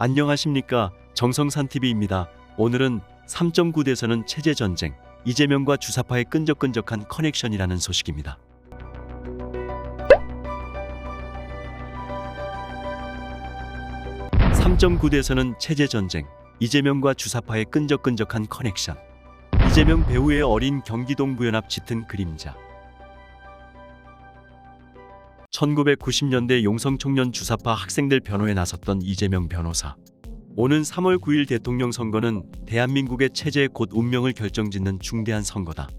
안녕하십니까. 정성산TV입니다. 오늘은 3.9대선은 체제전쟁, 이재명과 주사파의 끈적끈적한 커넥션이라는 소식입니다. (3.9대선은) 체제전쟁, 이재명과 주사파의 끈적끈적한 커넥션. 이재명 배우의 어린 경기동 부연합 짙은 그림자. 1990년대 용성 청년 주사파 학생들 변호에 나섰던 이재명 변호사. 오는 3월 9일 대통령 선거는 대한민국의 체제의 곧 운명을 결정짓는 중대한 선거다.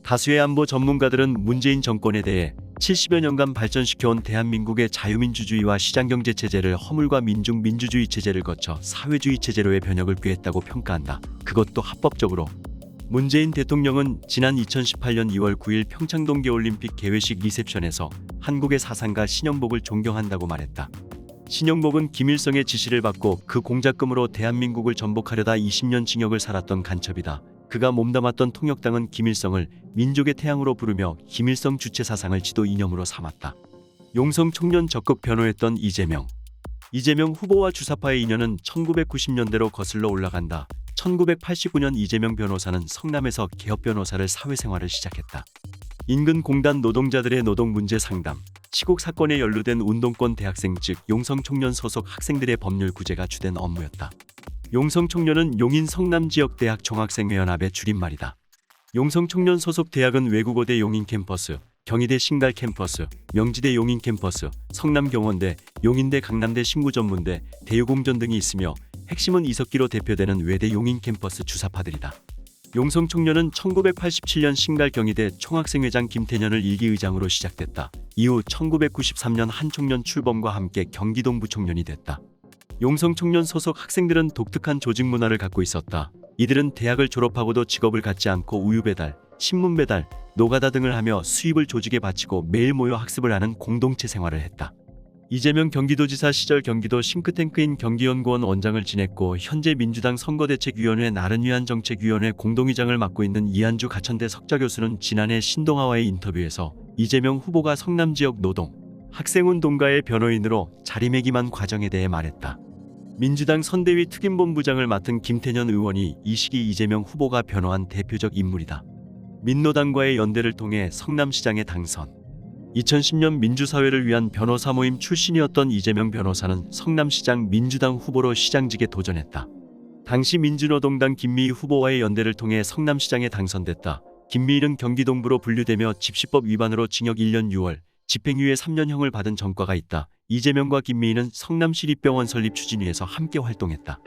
다수의 안보 전문가들은 문재인 정권에 대해 70여 년간 발전시켜온 대한민국의 자유민주주의와 시장경제 체제를 허물과 민중민주주의 체제를 거쳐 사회주의 체제로의 변혁을 꾀했다고 평가한다. 그것도 합법적으로. 문재인 대통령은 지난 2018년 2월 9일 평창 동계올림픽 개회식 리셉션에서 한국의 사상가 신영복을 존경한다고 말했다. 신영복은 김일성의 지시를 받고 그 공작금으로 대한민국을 전복하려다 20년 징역을 살았던 간첩이다. 그가 몸담았던 통역당은 김일성을 민족의 태양으로 부르며 김일성 주체 사상을 지도 이념으로 삼았다. 용성 청년 적극 변호했던 이재명. 이재명 후보와 주사파의 인연은 1990년대로 거슬러 올라간다. 1989년 이재명 변호사는 성남에서 개업 변호사를 사회생활을 시작했다. 인근 공단 노동자들의 노동 문제 상담, 시국 사건에 연루된 운동권 대학생 즉 용성 청년 소속 학생들의 법률 구제가 주된 업무였다. 용성 청년은 용인 성남 지역 대학 총학생회연합의 줄임말이다. 용성 청년 소속 대학은 외국어대 용인 캠퍼스, 경희대 신갈 캠퍼스, 명지대 용인 캠퍼스, 성남 경원대, 용인대 강남대 신구전문대, 대유공전 등이 있으며 핵심은 이석기로 대표되는 외대 용인 캠퍼스 주사파들이다. 용성 청년은 1987년 신갈 경희대 총학생회장 김태년을 일기 의장으로 시작됐다. 이후 1993년 한 청년 출범과 함께 경기동부 청년이 됐다. 용성 청년 소속 학생들은 독특한 조직 문화를 갖고 있었다. 이들은 대학을 졸업하고도 직업을 갖지 않고 우유 배달, 신문 배달, 노가다 등을 하며 수입을 조직에 바치고 매일 모여 학습을 하는 공동체 생활을 했다. 이재명 경기도지사 시절 경기도 싱크탱크인 경기연구원 원장을 지냈고 현재 민주당 선거대책위원회 나른위안정책위원회 공동의장을 맡고 있는 이한주 가천대 석좌교수는 지난해 신동아와의 인터뷰에서 이재명 후보가 성남 지역 노동, 학생운동가의 변호인으로 자리매김한 과정에 대해 말했다. 민주당 선대위 특임본부장을 맡은 김태년 의원이 이 시기 이재명 후보가 변호한 대표적 인물이다. 민노당과의 연대를 통해 성남시장에 당선. 2010년 민주사회를 위한 변호사 모임 출신이었던 이재명 변호사는 성남시장 민주당 후보로 시장직에 도전했다. 당시 민주노동당 김미희 후보와의 연대를 통해 성남시장에 당선됐다. 김미희는 경기동부로 분류되며 집시법 위반으로 징역 1년 6월, 집행유예 3년형을 받은 전과가 있다. 이재명과 김미희는 성남시립병원 설립 추진위에서 함께 활동했다.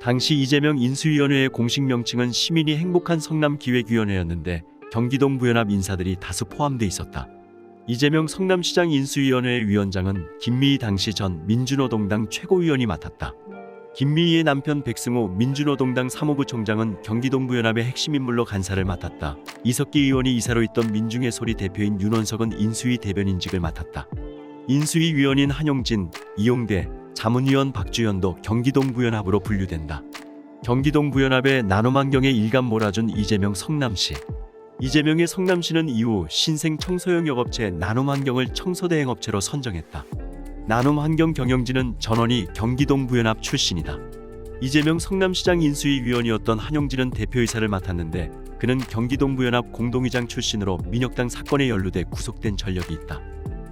당시 이재명 인수위원회의 공식 명칭은 시민이 행복한 성남기획위원회였는데 경기동 부연합 인사들이 다수 포함돼 있었다. 이재명 성남시장 인수위원회 위원장은 김미희 당시 전 민주노동당 최고위원이 맡았다. 김미희의 남편 백승호 민주노동당 사무부총장은 경기동부연합의 핵심 인물로 간사를 맡았다. 이석기 의원이 이사로 있던 민중의 소리 대표인 윤원석은 인수위 대변인직을 맡았다. 인수위 위원인 한용진, 이용대, 자문위원 박주연도 경기동부연합으로 분류된다. 경기동부연합의 나눔환경에 일감 몰아준 이재명 성남시. 이재명의 성남시는 이후 신생 청소용역업체 나눔환경을 청소대행업체로 선정했다. 나눔환경 경영진은 전원이 경기동부연합 출신이다. 이재명 성남시장 인수위 위원이었던 한용진은 대표이사를 맡았는데 그는 경기동부연합 공동의장 출신으로 민혁당 사건에 연루돼 구속된 전력이 있다.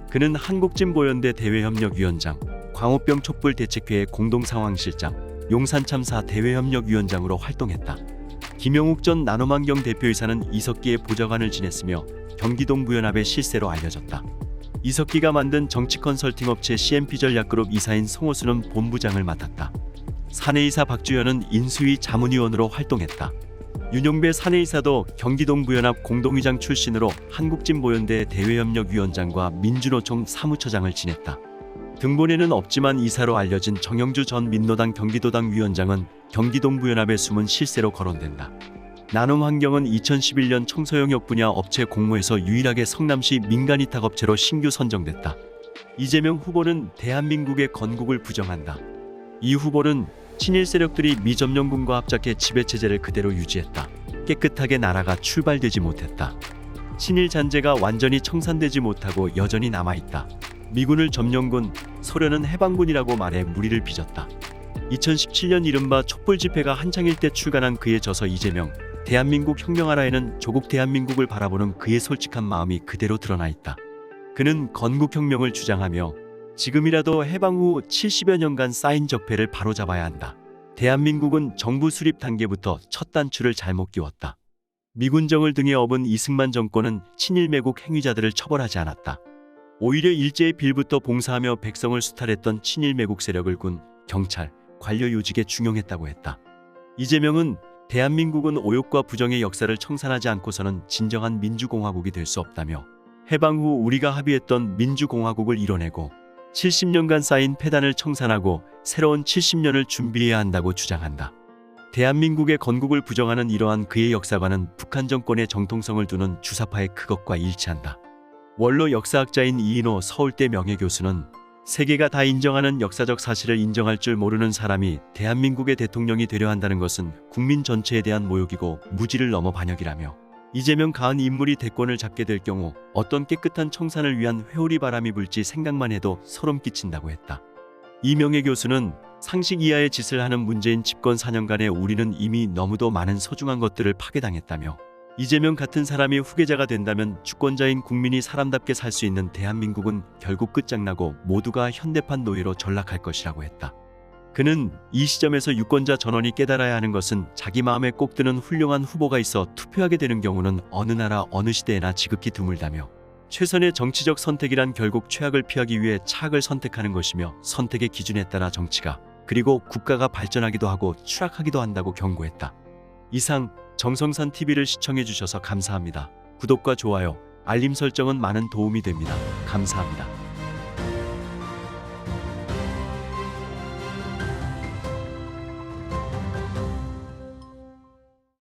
그는 한국진보연대 대외협력위원장, 광우병 촛불대책회의 공동상황실장, 용산참사 대외협력위원장으로 활동했다. 김영욱 전 나눔환경 대표이사는 이석기의 보좌관을 지냈으며 경기동부연합의 실세로 알려졌다. 이석기가 만든 정치컨설팅업체 CMP전략그룹 이사인 송호수는 본부장을 맡았다. 사내이사 박주연은 인수위 자문위원으로 활동했다. 윤용배 사내이사도 경기동부연합 공동의장 출신으로 한국진보연대 대외협력위원장과 민주노총 사무처장을 지냈다. 등본에는 없지만 이사로 알려진 정영주 전 민노당 경기도당 위원장은 경기동부연합의 숨은 실세로 거론된다. 나눔환경은 2011년 청소용역 분야 업체 공모에서 유일하게 성남시 민간위탁업체로 신규 선정됐다. 이재명 후보는 대한민국의 건국을 부정한다. 이 후보는 친일 세력들이 미점령군과 합작해 지배체제를 그대로 유지했다. 깨끗하게 나라가 출발되지 못했다. 친일 잔재가 완전히 청산되지 못하고 여전히 남아있다. 미군을 점령군, 소련은 해방군이라고 말해 무리를 빚었다. 2017년 이른바 촛불 집회가 한창일 때 출간한 그의 저서 이재명 대한민국 혁명하라에는 조국 대한민국을 바라보는 그의 솔직한 마음이 그대로 드러나 있다. 그는 건국혁명을 주장하며 지금이라도 해방 후 70여 년간 쌓인 적폐를 바로잡아야 한다. 대한민국은 정부 수립 단계부터 첫 단추를 잘못 끼웠다. 미군정을 등에 업은 이승만 정권은 친일 매국 행위자들을 처벌하지 않았다. 오히려 일제의 빌부터 봉사하며 백성을 수탈했던 친일 매국 세력을 군, 경찰, 관료 요직에 중용했다고 했다. 이재명은 대한민국은 오욕과 부정의 역사를 청산하지 않고서는 진정한 민주공화국이 될 수 없다며 해방 후 우리가 합의했던 민주공화국을 이뤄내고 70년간 쌓인 폐단을 청산하고 새로운 70년을 준비해야 한다고 주장한다. 대한민국의 건국을 부정하는 이러한 그의 역사관은 북한 정권의 정통성을 두는 주사파의 그것과 일치한다. 원로 역사학자인 이인호 서울대 명예교수는 세계가 다 인정하는 역사적 사실을 인정할 줄 모르는 사람이 대한민국의 대통령이 되려 한다는 것은 국민 전체에 대한 모욕이고 무지를 넘어 반역이라며 이재명 가은 인물이 대권을 잡게 될 경우 어떤 깨끗한 청산을 위한 회오리 바람이 불지 생각만 해도 소름 끼친다고 했다. 이 명예교수는 상식 이하의 짓을 하는 문재인 집권 4년간에 우리는 이미 너무도 많은 소중한 것들을 파괴당했다며 이재명 같은 사람이 후계자가 된다면 주권자인 국민이 사람답게 살 수 있는 대한민국은 결국 끝장나고 모두가 현대판 노예로 전락할 것이라고 했다. 그는 이 시점에서 유권자 전원이 깨달아야 하는 것은 자기 마음에 꼭 드는 훌륭한 후보가 있어 투표하게 되는 경우는 어느 나라 어느 시대에나 지극히 드물다며 최선의 정치적 선택이란 결국 최악을 피하기 위해 차악을 선택하는 것이며 선택의 기준에 따라 정치가 그리고 국가가 발전하기도 하고 추락하기도 한다고 경고했다. 이상 정성산 TV를 시청해 주셔서 감사합니다. 구독과 좋아요, 알림 설정은 많은 도움이 됩니다. 감사합니다.